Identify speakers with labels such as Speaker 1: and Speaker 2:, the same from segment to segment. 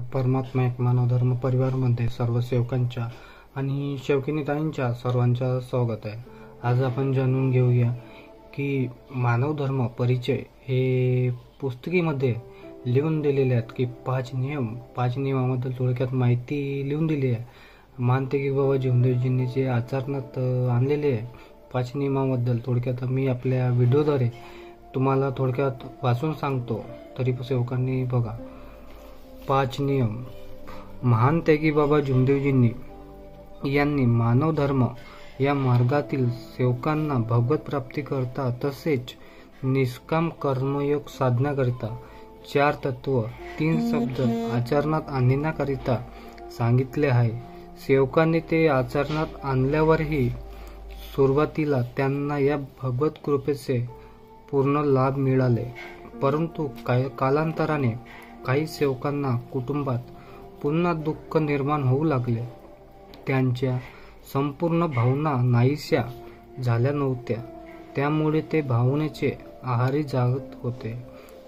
Speaker 1: परमात्मा एक मानव धर्म परिवारमध्ये सर्व सेवकांच्या आणि सेवकिनीताईंच्या सर्वांच्या स्वागत आहे। आज आपण जाणून घेऊया की मानव धर्म परिचय हे पुस्तकीमध्ये लिहून दिलेले आहेत की पाच नियमाबद्दल थोडक्यात माहिती लिहून दिली आहे। मानते की बाबा जीवनदेवजींनी जे आचरणात आणलेले आहे 5 नियमाबद्दल थोडक्यात मी आपल्या व्हिडिओद्वारे तुम्हाला थोडक्यात वाचून सांगतो, तरी सेवकांनी बघा। 5 नियम। महान त्यागी बाबा जीवनदेवजींनी यांनी मानव धर्म या मार्गातील सेवकांना भगवत प्राप्ती करता तसेच निष्काम कर्मयोग साधण्याकरिता 4 तत्व 3 शब्द आचरणात आणण्याकरिता सांगितले आहे। सेवकांनी ते आचरणात आणल्यावरही सुरुवातीला त्यांना या भगवत कृपेचे पूर्ण लाभ मिळाले, परंतु कालांतराने काही सेवकांना कुटुंबात पुन्हा दुःख निर्माण होऊ लागले। त्यांच्या संपूर्ण भावना नाहीशा झाल्या नव्हत्या, त्यामुळे ते भावनेचे आहारी जात होते।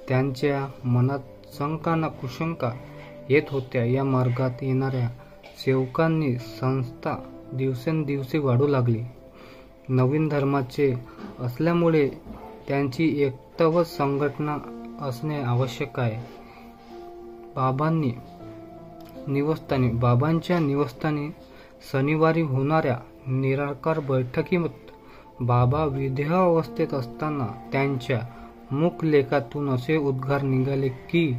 Speaker 1: त्यांच्या मनात शंका ना कुशंका येत होत्या। या मार्गात येणाऱ्या सेवकांनी संस्था दिवसेंदिवस वाढू लागली। नवीन धर्माचे असल्यामुळे त्यांची एकता व संघटना असणे आवश्यक आहे। बाबांच्या निवासस्थानी शनिवारी होणाऱ्या निराकार बैठकीत बाबा विदेह अवस्थेत असताना त्यांच्या मुखलेखातून असे उद्गार निघाले की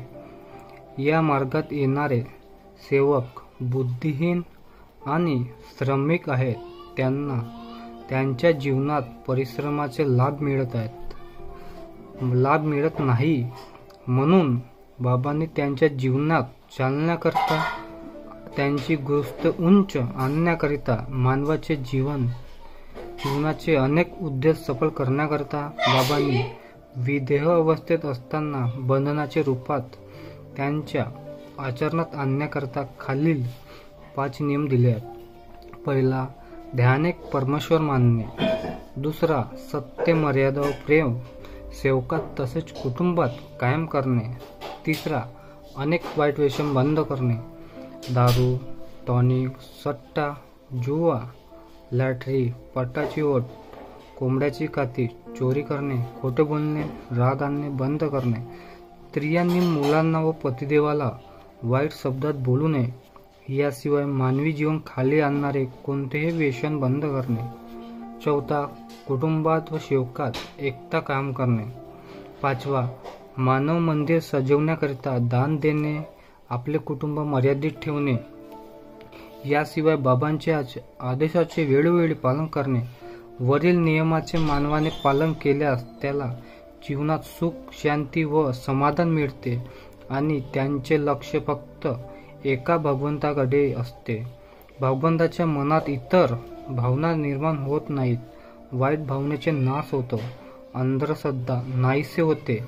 Speaker 1: या मार्गात येणारे सेवक बुद्धिहीन आणि श्रमिक आहेत, त्यांना त्यांच्या जीवनात परिश्रमाचे लाभ मिळत नाही। म्हणून बाबांनी त्यांच्या जीवनात चालण्याकरता त्यांची गोष्ट उंच आणण्याकरिता मानवाचे जीवनाचे अनेक उद्देश सफल करण्याकरता बाबांनी विदेह अवस्थेत असताना बंधनाच्या रूपात त्यांच्या आचरणात आणण्याकरता खालील 5 नियम दिले आहेत। पहिला, ध्यानेक परमेश्वर मानणे। दुसरा, सत्य मर्यादा व प्रेम सेवकात तसेच कुटुंबात कायम करणे। तिसरा, अनेक वाईट व्यसन बंद करणे। दारू, टॉनिक, सट्टा, जुवा, लॅटरी, पटाची ओट, कोंबड्याची काती, चोरी करणे, खोटे बोलणे, राग आणणे बंद करणे। स्त्रियांनी मुलांना व पतिदेवाला वाईट शब्दात बोलू नये। याशिवाय मानवी जीवन खाली आणणारे कोणतेही व्यसन बंद करणे। चौथा, कुटुंबात व सेवकात एकता कायम करणे। 5वा, मानव मंदिर सजवण्याकरिता दान देणे, आपले कुटुंब मर्यादित ठेवणे। याशिवाय बाबांच्या आदेशाचे वेळोवेळी पालन करणे। वरील नियमाचे मानवाने पालन केल्यास त्याला जीवनात सुख, शांती व समाधान मिळते आणि त्यांचे लक्ष फक्त एका भगवंताकडे असते। भगवंताच्या मनात इतर भावना निर्माण होत नाहीत। वाईट भावनेचे नाश होतो, अंधश्रद्धा नाहीसे होते,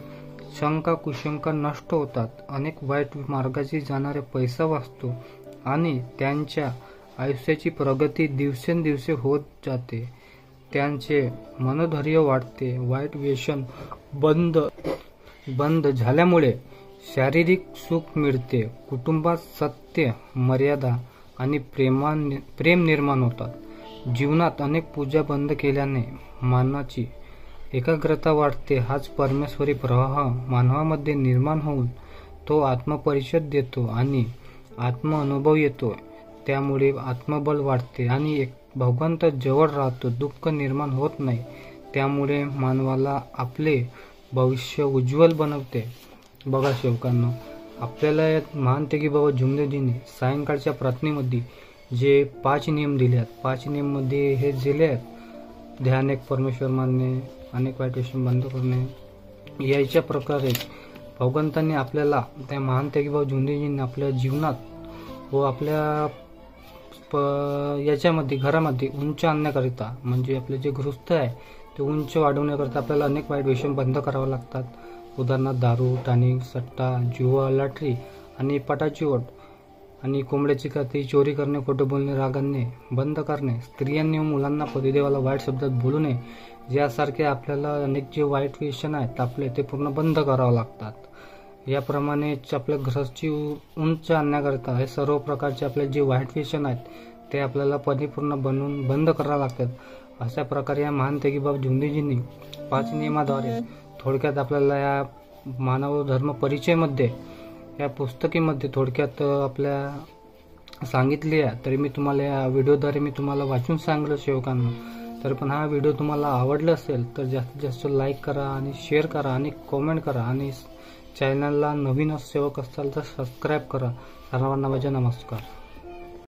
Speaker 1: शंका कुशंका नष्ट होतात, अनेक वाईट मार्गाची जाणारे पैसा वाचतो आणि त्यांच्या आयुष्याची प्रगती दिवसेंदिवस होत जाते। त्यांचे मनोधैर्य वाढते। वाईट व्यसन बंद झाल्यामुळे शारीरिक सुख मिळते। कुटुंबात सत्य, मर्यादा आणि प्रेम निर्माण होतात। जीवनात अनेक पूजा बंद केल्याने मनाची एकाग्रता वाढते। हाच परमेश्वरी प्रवाह मानवामध्ये निर्माण होऊन तो आत्मपरिचय देतो आणि आत्म अनुभव येतो। त्यामुळे आत्मबल वाढते आणि भगवंत जवळ राहतो, दुःख निर्माण होत नाही। त्यामुळे मानवाला आपले भविष्य उज्ज्वल बनवते। बघा सेवकांना, आपल्याला महान त्यागी बाबा जीवनदेवजींनी सायंकाळच्या प्रार्थनेमध्ये जे 5 नियम दिले आहेत, 5 नियम मध्ये हे दिले आहेत, ध्यान एक परमेश्वर मानणे, अनेक वाईट व्यसन बंद करणे। याच्या प्रकारे भगवंतांनी आपल्याला त्या महान त्यागी बाबा जीवनदेवजींनी आपल्या जीवनात व आपल्या याच्यामध्ये घरामध्ये उंच आणण्याकरिता, म्हणजे आपले जे गृहस्थ आहे ते उंच वाढवण्याकरिता आपल्याला अनेक वाईट व्यसन बंद करावं लागतात। उदाहरणार्थ दारू, टॉनिक, सट्टा, जुवा, लॉटरी आणि पटाची ओट आणि कोंबड्याची काती, चोरी करणे, खोटे बोलणे, राग आणणे बंद करणे। स्त्रियांनी व मुलांना पतिदेवाला वाईट शब्दात बोलू नये। यासारखे आपल्याला अनेक जे वाईट व्यसन आहेत आपले ते पूर्ण बंद करावं लागतात। याप्रमाणेच आपल्या घराची उंच आणण्याकरिता हे सर्व प्रकारचे आपले जे वाईट व्यसन आहेत ते आपल्याला परिपूर्ण बनवून बंद करावे लागतात. अशा प्रकारे या महान तेगीबाबा झुंडेजींनी 5 नियमाद्वारे थोडक्यात आपल्याला या मानव धर्म परिचयमध्ये या पुस्तकीमध्ये थोडक्यात आपल्या सांगितली आहे. तरी मी तुम्हाला या व्हिडिओद्वारे मी तुम्हाला वाचून सांगलो सेवकांना. तरी पण हा व्हिडिओ तुम्हाला आवडला असेल तर जास्तीत जास्त लाईक करा आणि शेअर करा आणि कॉमेंट करा आणि चॅनलला नवीन सेवक असाल तर सबस्क्राईब करा. सर्वांना माझे नमस्कार.